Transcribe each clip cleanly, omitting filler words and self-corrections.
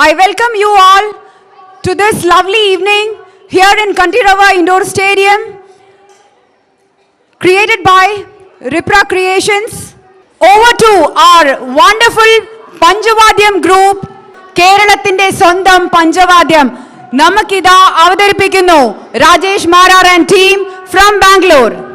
I welcome you all to this lovely evening here in Kantirava Indoor Stadium, created by Ripra Creations. Over to our wonderful Panjavadyam group, Keralathinte Sondam Panjavadyam. Namakida Avadharipikkunnu Rajesh Marar and team from Bangalore.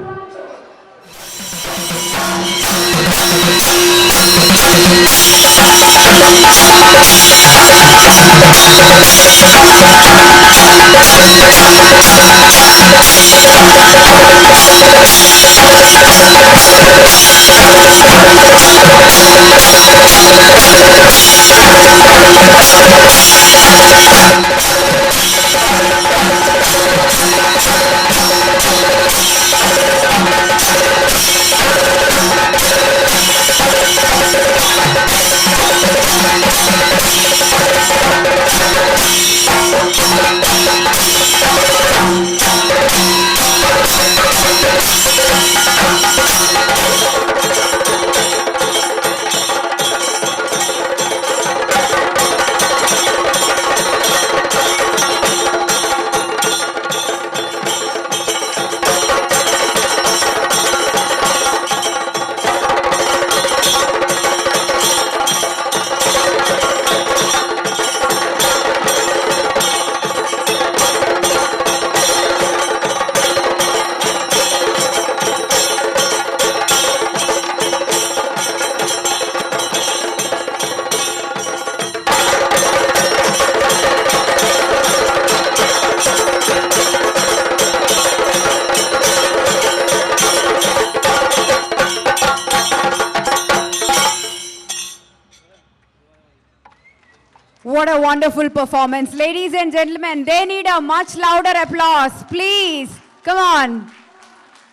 What a wonderful performance. Ladies and gentlemen, they need a much louder applause. Please, come on.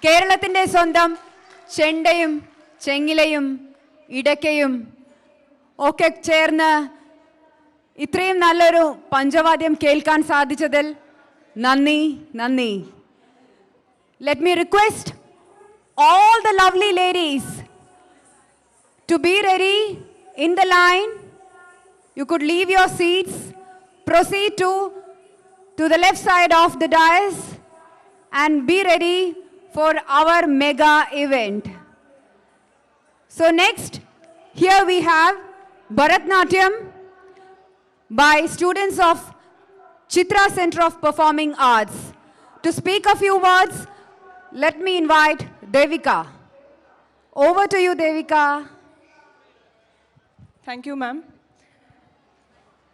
Keralathinte Sondam Chendayum, Chengilayum, Idakayum, Oke Cherna, Itrayum Nallaru, Panjavadyam Kelkan Sadhichadil, Nanni. Let me request all the lovely ladies to be ready in the line. You could leave your seats, proceed to the left side of the dais and be ready for our mega event. So next, here we have Bharatnatyam by students of Chitra Center of Performing Arts. To speak a few words, let me invite Devika. Over to you, Devika. Thank you, ma'am.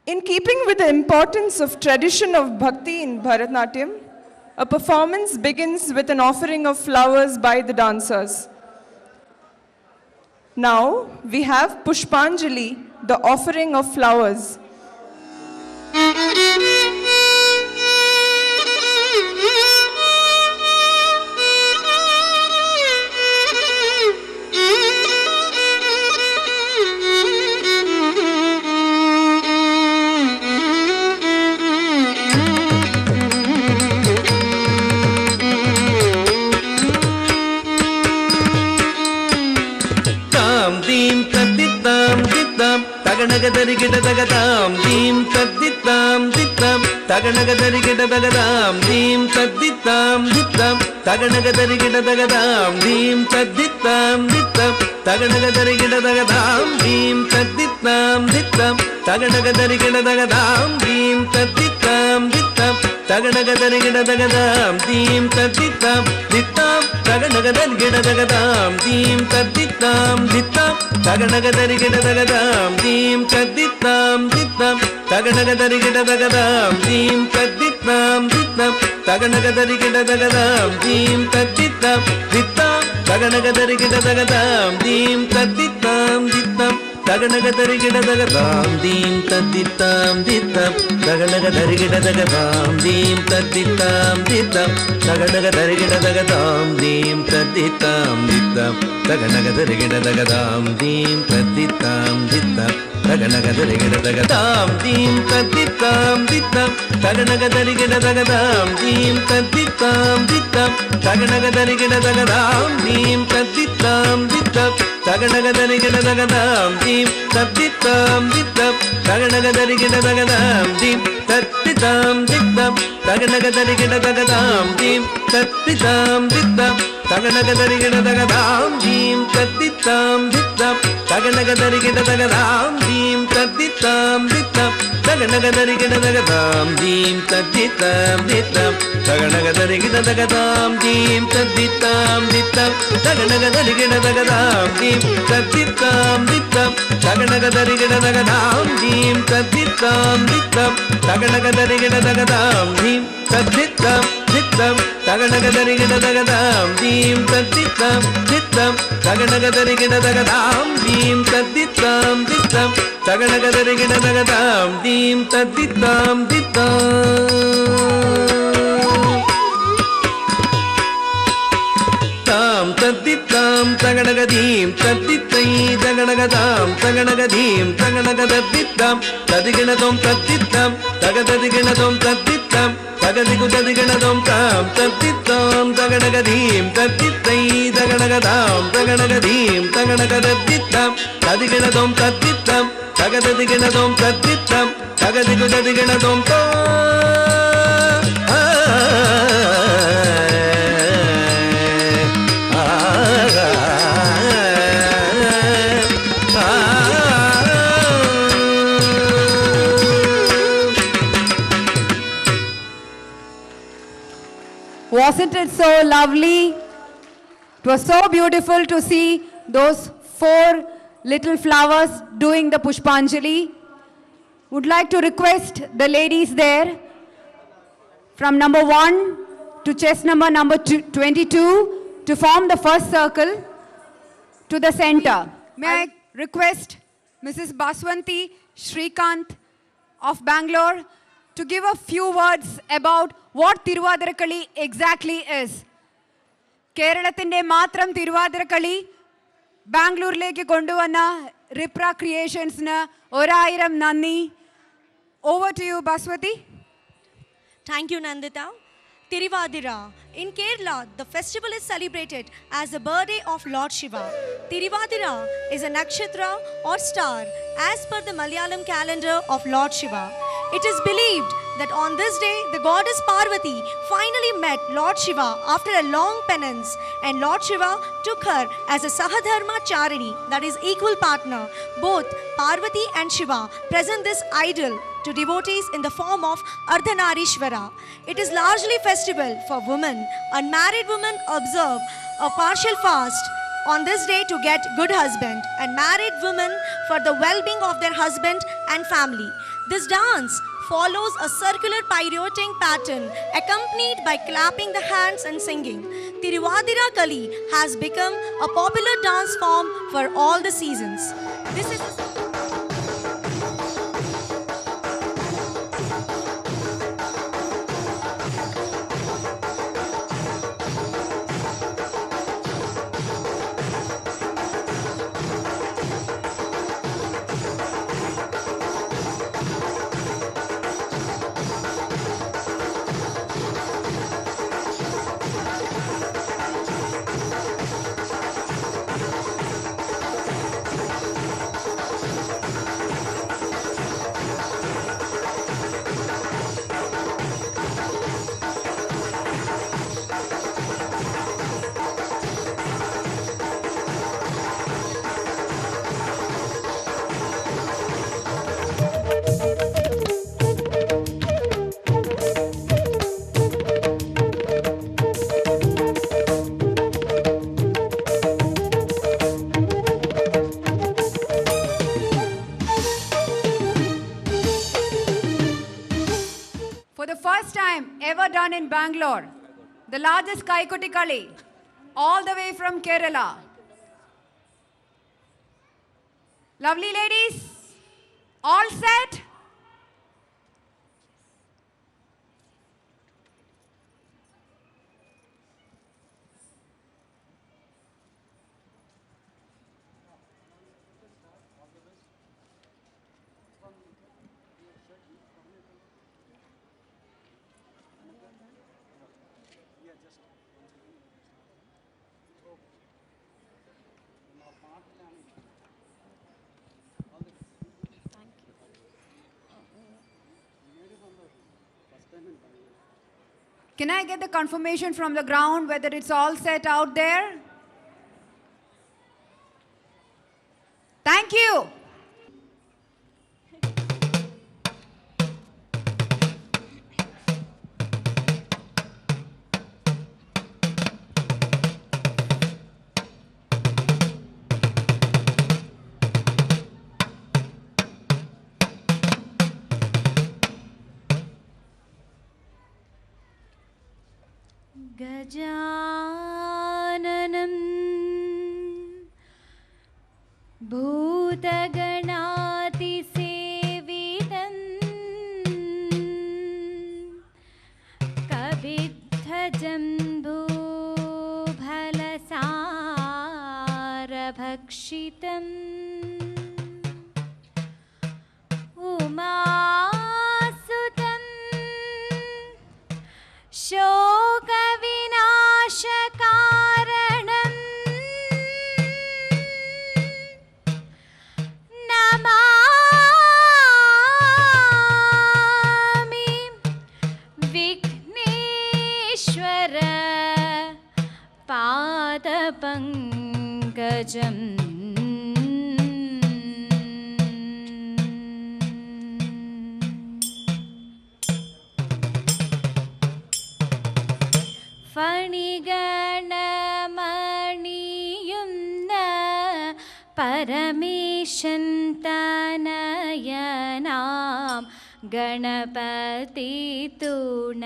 In keeping with the importance of tradition of bhakti in Bharatnatyam, a performance begins with an offering of flowers by the dancers. Now we have Pushpanjali, the offering of flowers. Taganagadarigidadagadam deem tadditam dittam Taganagadarigidadagadam deem tadditam dittam Taganagadarigidadagadam deem tadditam dittam Taganagadarigidadagadam deem tadditam dittam Taganagadarigidadagadam deem tadditam dittam Taganagadarigidadagadam deem tadditam dittam Taganagadarigidadagadam deem tadditam dittam Taganagadarigidadagadam deem tadditam dittam Taganagadarigidadagadam deem tadditam dittam Taganagadarigidadagadam deem tadditam dittam Taganagadarigidadagadam deem tadditam dittam Taganagadarigidadagadam deem tadditam dittam Taganagadarigidadagadam deem tadditam dittam Taganagadarigidadagadam deem tadditam dittam Taganagadarigidadagadam deem tadditam dittam Taganagadarigidadagadam deem tadditam dittam Taganagadarigidadagadam deem tadditam dittam Taganagadarigidadagadam deem tadditam dittam തകടകതരികിട തകതാം ദീം തദ്ദിത്താം ദിത്തം തകടകതരികിട തകതാം ദീം തദ്ദിത്താം ദിത്തം തകടകതരികിട തകതാം ദീം തദ്ദിത്താം ദിത്തം തകടകതരികിട തകതാം ദീം തദ്ദിത്താം ദിത്തം തകടകതരികിട തകതാം ദീം തദ്ദിത്താം ദിത്തം തകടകതരികിട തകതാം ദീം തദ്ദിത്താം ദിത്തം തകടകതരികിട തകതാം ദീം തദ്ദിത്താം ദിത്തം തകടകതരികിട തകതാം ദീം തദ്ദിത്താം ദിത്തം തകടകതരികിട തകതാം ദീം തദ്ദിത്താം ദിത്തം തകടകതരികിട തകതാം ദീം തദ്ദിത്താം ദിത്തം തകടകതരികിട തകതാം ദീം തദ്ദിത്താം ദിത്തം തകടകതരികിട തകതാം ദീം തദ്ദിത്താം ദിത്തം തകടകതരികിട തകതാം ദീം തദ്ദിത്താം ദിത്തം താം തദ്ദിത്താം തകടകദീം തദ്ദിത്തൈ തകടകതാം തകടകദീം തകടകതദ്ദിത്താം തദിഗണതോം തദ്ദിത്താം തകതദിഗണതോം തദ്ദിത്താം തകതികുതദിഗണതോം താം തദ്ദിത്താം തകടകദീം തദ്ദിത്തൈ തകടകതാം തകടകദീം തകടകതദ്ദിത്താം തദിഗണതോം തദ്ദിത്താം തകതദിഗണതോം തദ്ദിത്താം തകതികുതദിഗണതോം താ Wasn't it so lovely? It was so beautiful to see those 4 little flowers doing the Pushpanjali. Would like to request the ladies there from number 1 to chest number 22 to form the first circle to the center. May I request Mrs. Baswanti Shrikant of Bangalore to give a few words about what Tiruvathirakkali exactly is. കേരളത്തിൻ്റെ മാത്രം തിരുവാതിരക്കളി ബാംഗ്ലൂരിലേക്ക് കൊണ്ടുവന്ന റിപ്ര ക്രിയേഷൻസിന് 1000 നന്ദി. Over to you, Baswati. Thank you, Nandita. Tiruvadira. In Kerala, the festival is celebrated as the birthday of Lord Shiva. Tiruvadira is a nakshatra or star as per the Malayalam calendar of Lord Shiva. It is believed that on this day, the goddess Parvati finally met Lord Shiva after a long penance, and Lord Shiva took her as a Sahadharma Charini, that is equal partner. Both Parvati and Shiva present this idol to devotees in the form of Ardhanarishwara. It is largely festival for women. Unmarried women observe a partial fast on this day to get good husband, and married women for the well-being of their husband and family. This dance follows a circular pyroting pattern accompanied by clapping the hands and singing. Tiruvadira Kali has become a popular dance form for all the seasons. This is ever done in Bangalore, the largest Kaikoti Kali, all the way from Kerala. Lovely ladies, all set? Can I get the confirmation from the ground whether it's all set out there? Thank you. गजाननं भूतगणातिसेवितं कविद्धजम्बूफलसारभक्षितम् उमासुतं शोकविनाशकारणं Namami Vighneshwar पादपङ्कजम् ഫണിഗണമണിയുന്ന Parameshan തനയനാം Ganapathi തുണ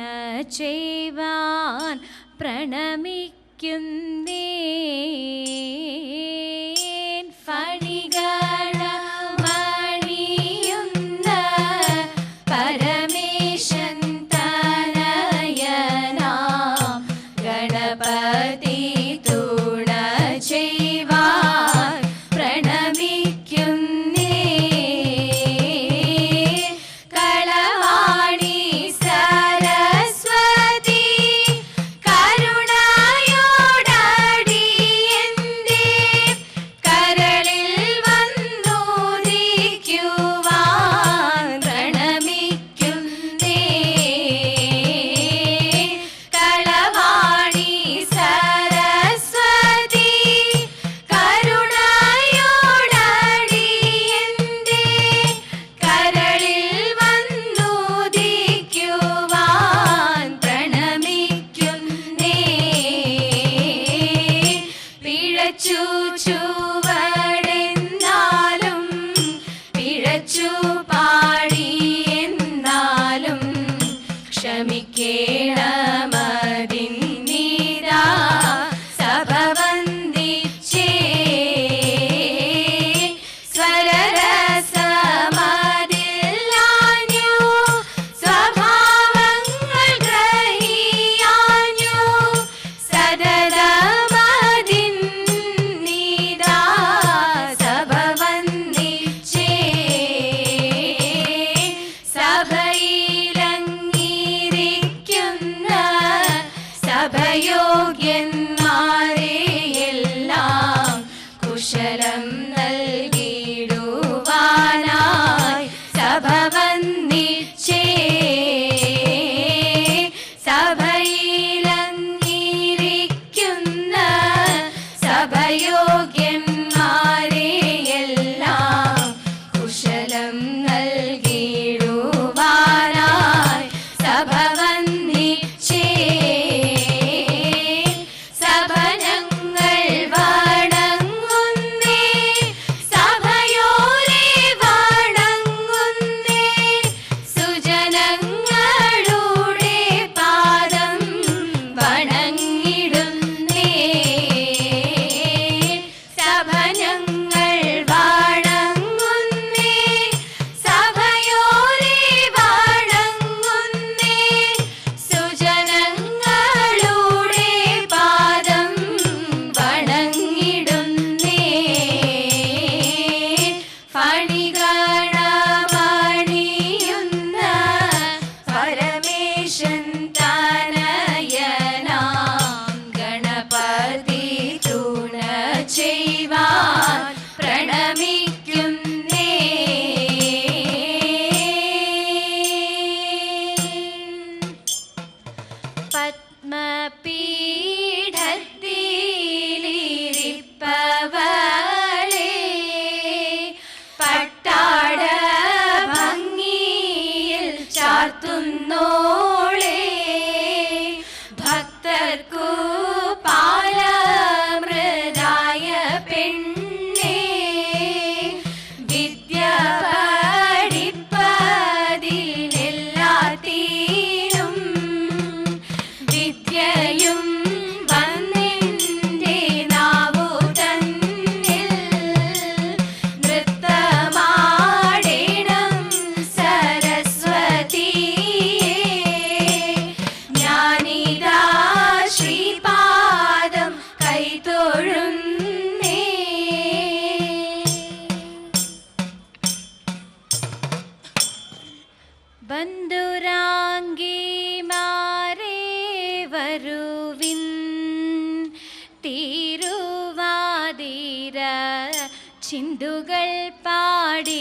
ചെയ്യുവാൻ പ്രണമിക്കുന്നേൻ. ഫണിഗണമണിയുന്ന പരമേശൻ തനയനാം ഗണപതി തുണ ചെയ്യുവാൻ പ്രണമിക്കുന്നേ. കളവാണി സരസ്വതി കരുണയോടടിയന്റെ കരളിൽ വന്നുദിക്കുവാൻ പ്രണമിക്കുന്നേ. കളവാണി സരസ്വതി കരുണയോടടിയന്റെ കരളിൽ വന്നുദിക്കുവാൻ പ്രണമിക്കുന്നേ. പിഴച്ചു ചുവടെന്നാലും പിഴച്ചു പാടിയെന്നാലും ക്ഷമിക്കേണമതിന്നിതാ സഭ വന്ദിച്ചേ. സ്വരരസമതില്ലാഞ്ഞു സ്വഭാവങ്ങൾ ഗ്രഹിയാഞ്ഞു സതതമതിന്നിതാ സഭ വന്ദിച്ചേ. സഭയിലങ്ങിരിക്കുന്ന സഭയോഗ്യന്മാരെയെല്ലാം കുശലം നൽകിടുവാനായി സഭ വന്ദിച്ചേ. സഭയിലങ്ങിരിക്കുന്ന സഭയോഗ്യന്മാരെയെല്ലാം കുശലം നൽകിടുവാനായി സഭ വന്ദിച്ചേ. സഭ ഞങ്ങൾ വണങ്ങുന്നേ, സഭയോരെ വണങ്ങുന്നേ, സുജനങ്ങളുടെ പാദം വണങ്ങിടുന്നേ. സഭ ഞങ്ങൾ വണങ്ങുന്നേ, സഭയോരെ വണങ്ങുന്നേ, സുജനങ്ങളുടെ പാദം വണങ്ങിടുന്നേ. ഫണിഗണമണിയുന്ന പരമേശൻ തനയനാം ഗണപതി തുണ ചെയ്യുവാൻ പ്രണമിക്കുന്നേ. ചിന്തുകൾ പാടിക്കളിക്കുവിൻ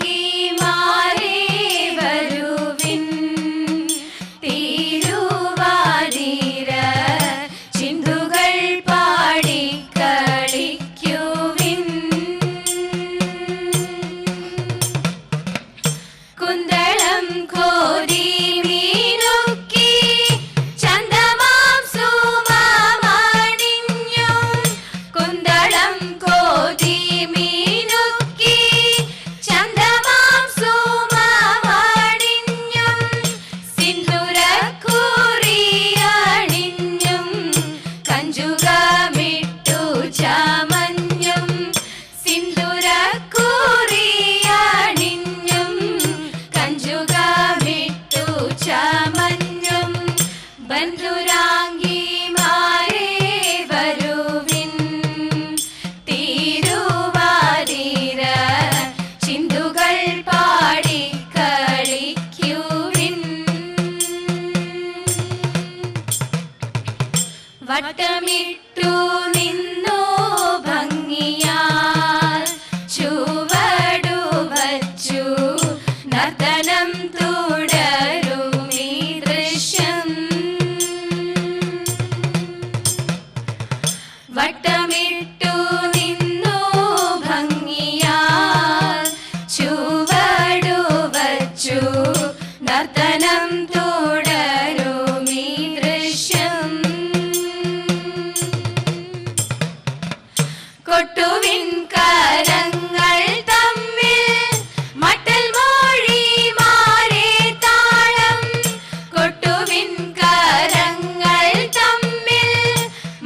ബന്ധുരാംഗിമാരേ വരുവിൻ തിരുവാതിര ചിന്തുകൾ പാടിക്കളിക്കുവിൻ കുന്തളം കോരി മീനുക്കി ചന്ദമാം സുമമണിഞ്ഞും കുന്തളം കോരി മീനുക്കി ചന്ദമാം സുമമണിഞ്ഞും സിന്ദൂരക്കുറിയണിഞ്ഞും കഞ്ചുകമിട്ടു ചമഞ്ഞും സിന്ദൂരക്കുറിയണിഞ്ഞും കഞ്ചുകമിട്ടു ചമഞ്ഞും ബന്ധുരാംഗിമാരേ വരുവിൻ തിരുവാതിര ചിന്തുകൾ പാടിക്കളിക്കുവിൻ വട്ടമിട്ടു നിന്നു ഭംഗിയാൽ ചുവടു വച്ചു നർത്തനം തുടരുമീ ദൃശ്യം വട്ടമിട്ടു നിന്നു ഭംഗിയാൽ ചുവടു വച്ചു നർത്തനം തുടരുമീ ദൃശ്യം കൊട്ടുവിൻ കരങ്ങൾ തമ്മിൽ മട്ടൽ മൊഴിമാരെ താളം കൊട്ടുവിൻ കരങ്ങൾ തമ്മിൽ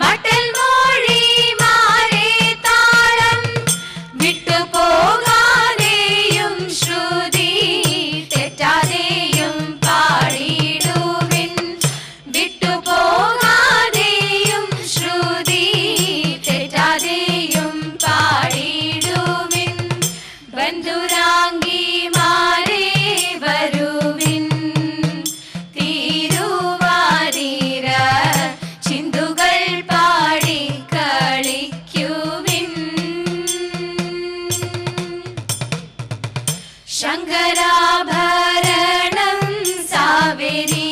മട്ടൽ മൊഴിമാരെ താളം വിട്ടുപോകാതെയും ശ്രുതി തെറ്റാതെയും പാടിടുവിൻ വിട്ടുപോകാതെയും ശ്രുതി തെറ്റാതെയും പാടിടുവിൻ ബന്ധുരാംഗിമാരേ വരുവിൻ തിരുവാതിര ചിന്തുകൾ പാടിക്കളിക്കുവിൻ ശങ്കരാഭരണം സാവേരി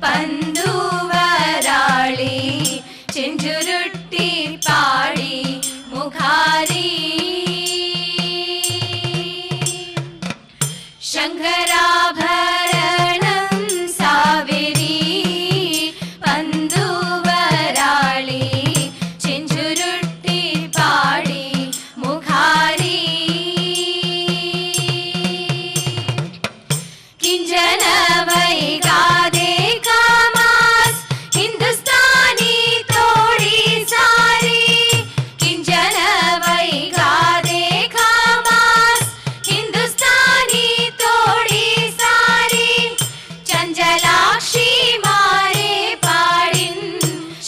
പന്തുവരാളി ചെഞ്ചുരുട്ടി പാടി മുഖാരി ശങ്കരാഭരണം സാവേരി പന്തുവരാളി ചെഞ്ചുരുട്ടി പാടി മുഖാരി കിഞ്ചന വൈകാതെ കാമാസ് ഹിന്ദുസ്ഥാനി തോടി സാരി കിഞ്ചന വൈകാതെ കാമാസ് ഹിന്ദുസ്ഥാനി തോടി സാരി ചഞ്ചലാക്ഷിമാരെ പാടിൻ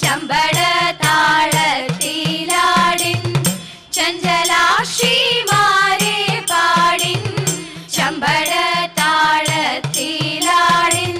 ശമ്പട താളത്തിലാടിൻ ചഞ്ചലാക്ഷിമാരെ പാടിൻ ശമ്പട താളത്തിലാടിൻ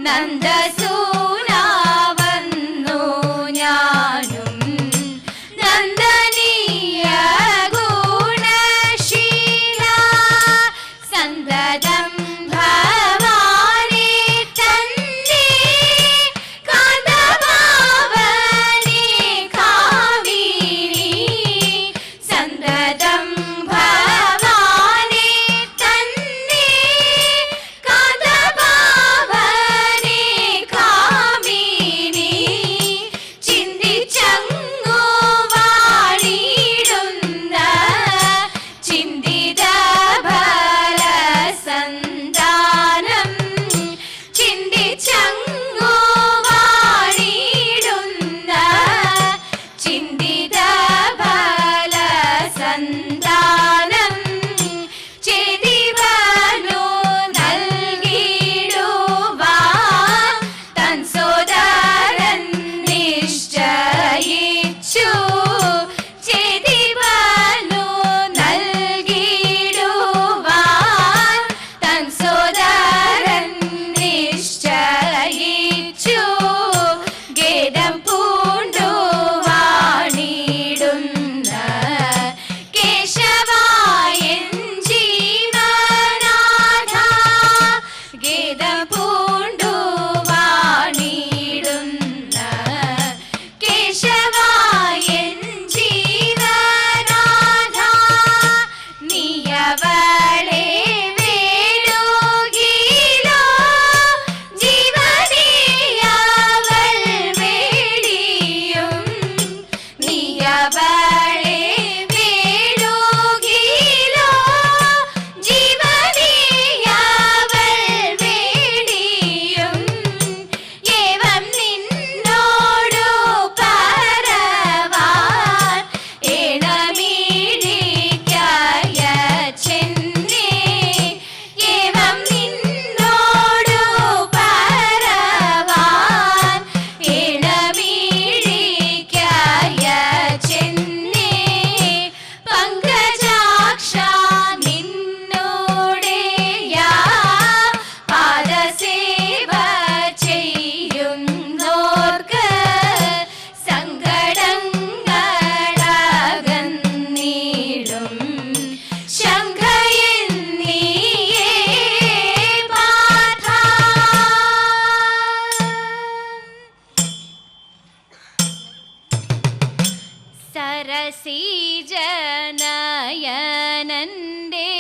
നന്ദസൂനാ വന്നു ഞാനും നന്ദനീയ ഗുണശീല സന്തതം ഭവാനെ തന്നെ കാന്തഭാവനെ കാമിനി സന്തതം ഭവാനെ തന്നെ കാന്തഭാവനെ കാമിനി ചിന്തിച്ചങ്ങു വാണിടുന്ന ചിന്തിത ഫലസന്താനം ചിന്തിച്ചങ്ങു വാണിടുന്ന ചിന്തിത ഫലസന്താനം ചെതിവനു നൽകിടുവാൻ തൻ സോദരൻ നിശ്ചയിച്ചു ചെതിവനു നൽകിടുവാൻ തൻ സോദരൻ നിശ്ചയിച്ചു ഗേദം പൂണ്ടു വാണിടുന്ന കേശവായൻ ജീവനാഥ ഗേദം പൂണ്ടു വാണിടുന്ന കേശവായൻ ജീവനാഥ നീയവളെ വേടുകിലോ ജീവനെയവൾ വേടിയും നീയവളെ വേടുകിലോ ജീവനെയവൾ വേടിയും ഏവം നിന്നോടു പരവാൻ ഏണമിഴിക്കായ ചെന്നേ ഏവം നിന്നോടു പരവാൻ ഏണമിഴിക്കായ ചെന്നേ പങ്കജാക്ഷ നിന്നോടെയാ പാദസേവ ചെയ്യുന്നോർക്ക് സങ്കടങ്ങളകന്നിടും ശംഖയെന്നീയേ പാഠ സരസീജനയനന്റെ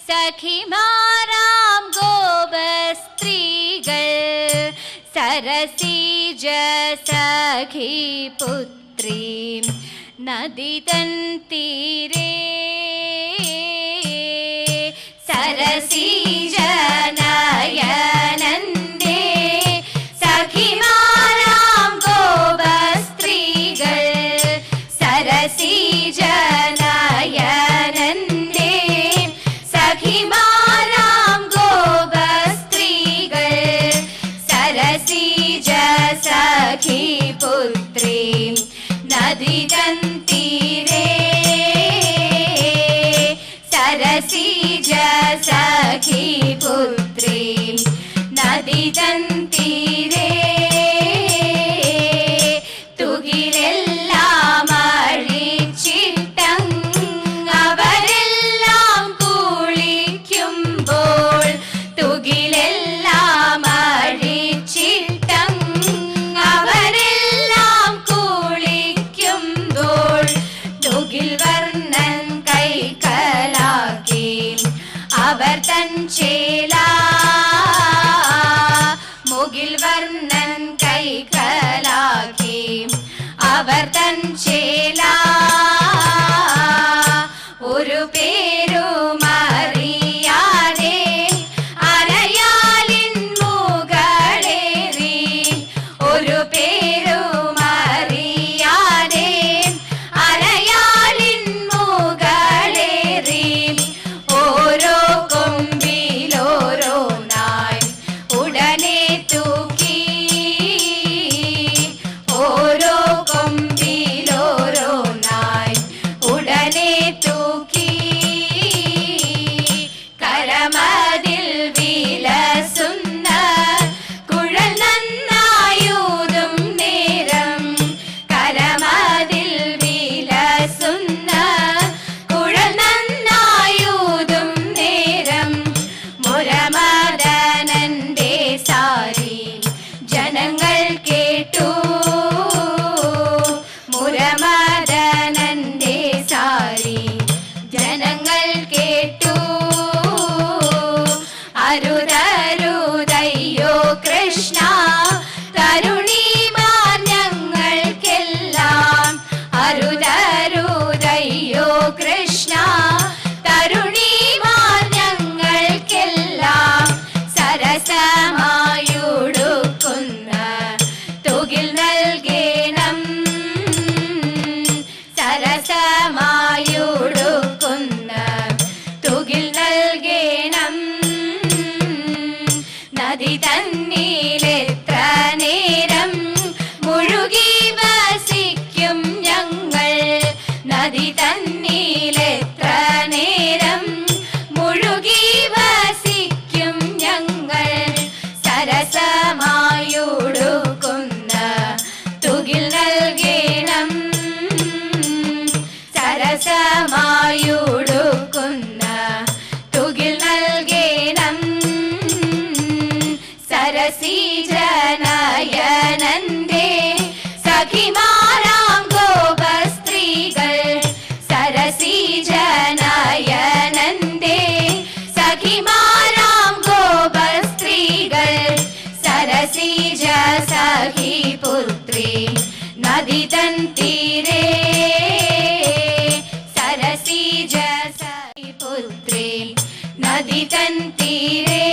സഖിമാരാം ഗോപസ്ത്രീകൾ സരസീജ സഖി പുത്രീ നദി തൻ തീരേ സരസീജനയനന്റെ സഖിമാരാം ഗോപസ്ത്രീകൾ സരസീജനയനന്റെ സഖിമാരാം ഗോപസ്ത്രീകൾ സരസീജ സഖി പുത്രീ നദി തൻ തീരേ സരസീജ സഖി പുത്രീ നദി തൻ തീരേ തുകിലെല്ലാം അഴിച്ചിട്ടവരെല്ലാം കുളിക്കുമ്പോൾ തുകിലെല്ലാം അഴിച്ചിട്ടവരെല്ലാം കുളിക്കുമ്പോൾ തുകിൽ വർണ്ണൻ കൈക്കലാക്കി അവർ തൻ ചേല മുകിൽ സരസമായുടുക്കുന്ന തുകിൽ നൽകണം. സരസമായുടുക്കുന്ന തുകിൽ നൽകണം. നദി തന്നിലെത്ര നേരം മുഴുകി വസിക്കും ഞങ്ങൾ. നദി തന്നിലെത്ര നേരം മുഴുകി വസിക്കും ഞങ്ങൾ. സരസമായുടുക്കുന്ന തുകിൽ നൽകണം. സരസമായുടുക്കുന്ന തുകിൽ നൽകണം. സരസീജനയനന്റെ സഖിമാരാം ഗോപസ്ത്രീകൾ. സരസീജനയനന്റെ സഖിമാരാം ഗോപസ്ത്രീകൾ. സരസീജ സഖിപുത്രി നദി തൻ തീരെ. സരസീജ സഖിപുത്രി നദി തൻ തീരെ.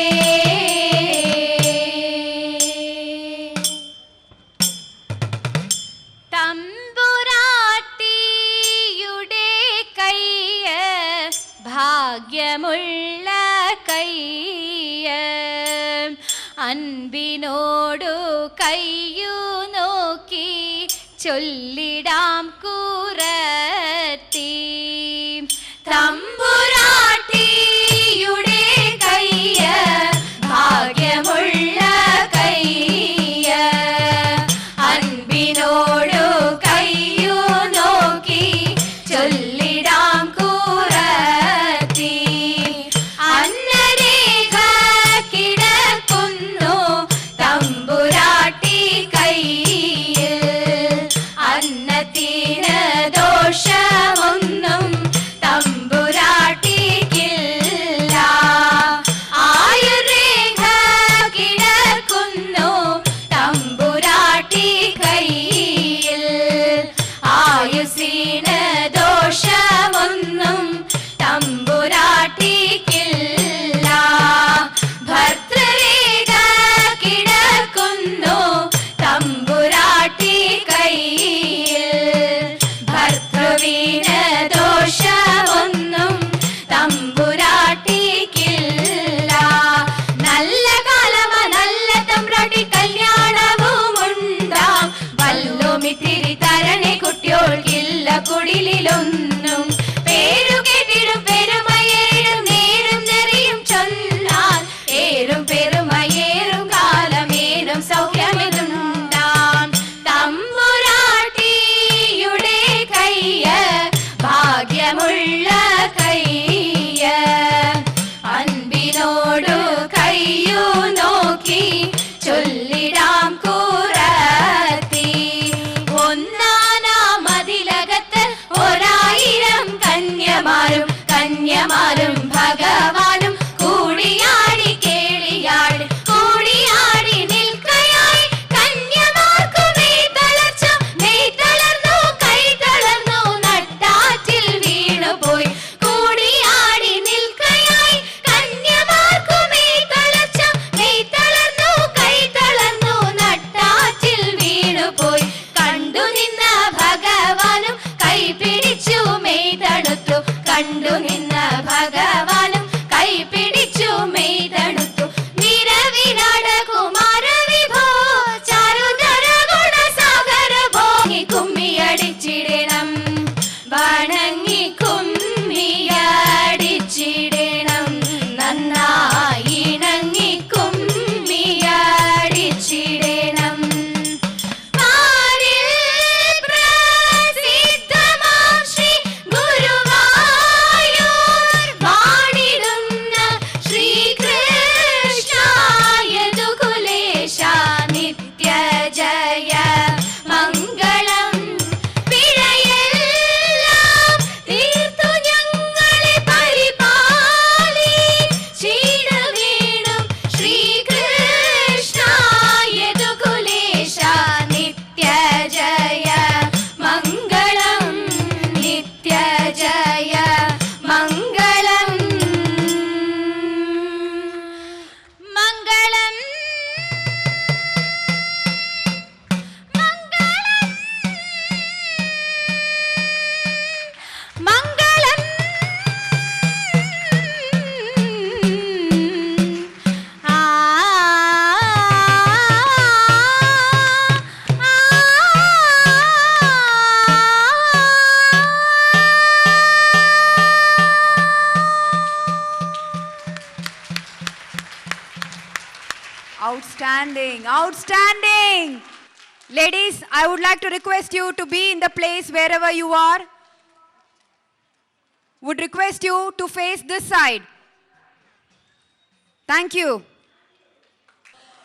തമ്പുരാട്ടിയുടെ കയ്യ് ഭാഗ്യമുള്ള കയ്യ്. അൻപിനോടു കയ്യു നോക്കി ചൊല്ലിടാം കൂറത്തി. തമ്പുരാട്ടിയുടെ കയ്യ് ഭാഗ്യമുള്ള കയ്യ്. അൻപിനോടു കയ്യു നോക്കി ചൊല്ലിടാം കൂറത്തി. അന്നരേഖ കിടക്കുന്നു തമ്പുരാട്ടി കയ്യിൽ. അന്നത്തിന് ദോഷമൊന്നും തമ്പുരാട്ടിക്കില്ല. ആയുർരേഖ കിടക്കുന്നു തമ്പുരാട്ടി കയ്യിൽ. ആയുസ്സിന് ദോഷമൊന്നും തമ്പുരാട്ടിക്കില്ല. ഭർത്തൃരേഖ കിടക്കുന്നു തമ്പുരാട്ടി കയ്യിൽ. ഭർത്തൃവിന് ദോഷമൊന്നും തമ്പുരാട്ടിക്കില്ല. നല്ല കാലമ നല്ല തമ്പ്രാട്ടി കല്യാണവുമുണ്ടാം. വല്ലോമിത്തിരി തരണേ കുട്ടിയോൾക്കില്ല കുടിലൊന്നും. പേരു കേട്ടിടും പെരുമയേഴും നേരും നെറിയും ചൊല്ലാൻ. ഏറും പെരുമയേറും കാലമേനും സൗഖ്യമെന്നുണ്ടാം. തമ്പുരാട്ടിയുടെ കയ്യ് ഭാഗ്യമുള്ള കയ്യ്. അൻപിനോടു കയ്യു നോക്കി ചൊല്ലിടാം കൂറത്തി. ഒന്നാനാം മതിലകത്ത് 1000 കന്യമാരും കന്യമാരും ഭഗവാനും കൂടിയാടി കേളിയാടി കൂടിയാടി നിൽക്കയായി. കന്യമാർക്കു മെയ് തളർച്ച മെയ് തളർന്നു കൈ തളർന്നു നട്ടാറ്റിൽ വീണുപോയി. കൂടിയാടി നിൽക്കയായി. കന്യമാർക്കു മെയ് തളർച്ച മെയ് തളർന്നു കൈ തളർന്നു Outstanding, outstanding. Ladies, I would like to request you to be in the place wherever you are. Would request you to face this side. Thank you.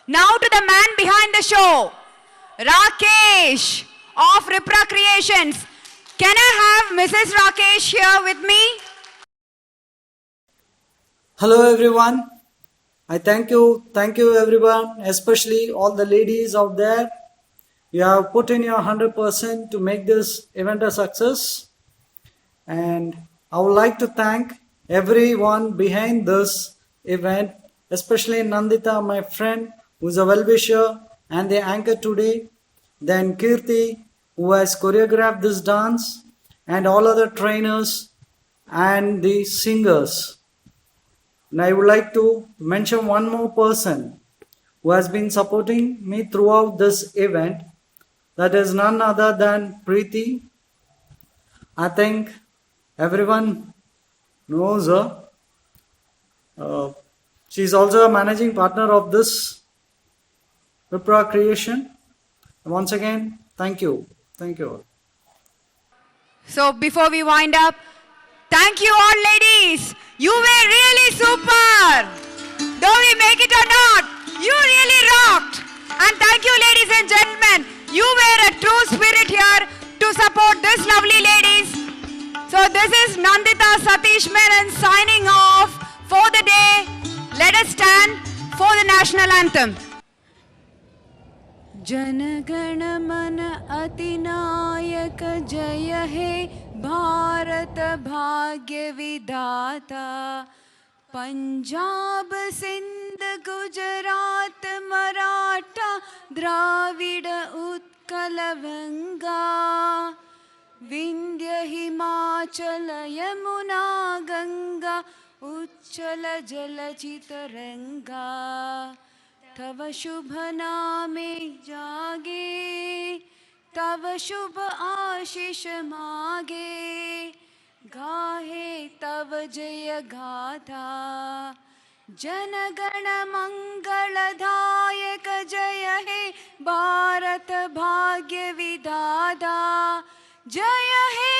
Now to the man behind the show, Rakesh of Ripra Creations. Can I have Mrs. Rakesh here with me? Hello everyone. I thank you everyone, especially all the ladies out there. You have put in your 100% to make this event a success. And I would like to thank everyone behind this event, especially Nandita, my friend, who is a well-wisher and the anchor today. Then Kirti, who has choreographed this dance, and all other trainers and the singers. And I would like to mention one more person who has been supporting me throughout this event. That is none other than Preeti. I think everyone knows her. She is also a managing partner of this Vipra Creation. Once again, thank you. Thank you. So before we wind up, thank you all ladies. You were really super. Though we make it or not, you really rocked. And thank you ladies and gentlemen. You were a true spirit here to support this lovely ladies. So this is Nandita Satish Menon signing off for the day. Let us stand for the national anthem. जनगण मन अतिनायक जय हे भारत भाग्य विधाता पंजाब सिंध गुजरात मराठा द्राविड उत्कल गंगा विंध्य हिमाचल यमुना गंगा उच्चल जलचितरंगा तव शुभ नामे जागे तव शुभ आशीष मागे गाहे तव जय गाथा जनगण मंगलदायक जय हे भारत भाग्य विधाता जय हे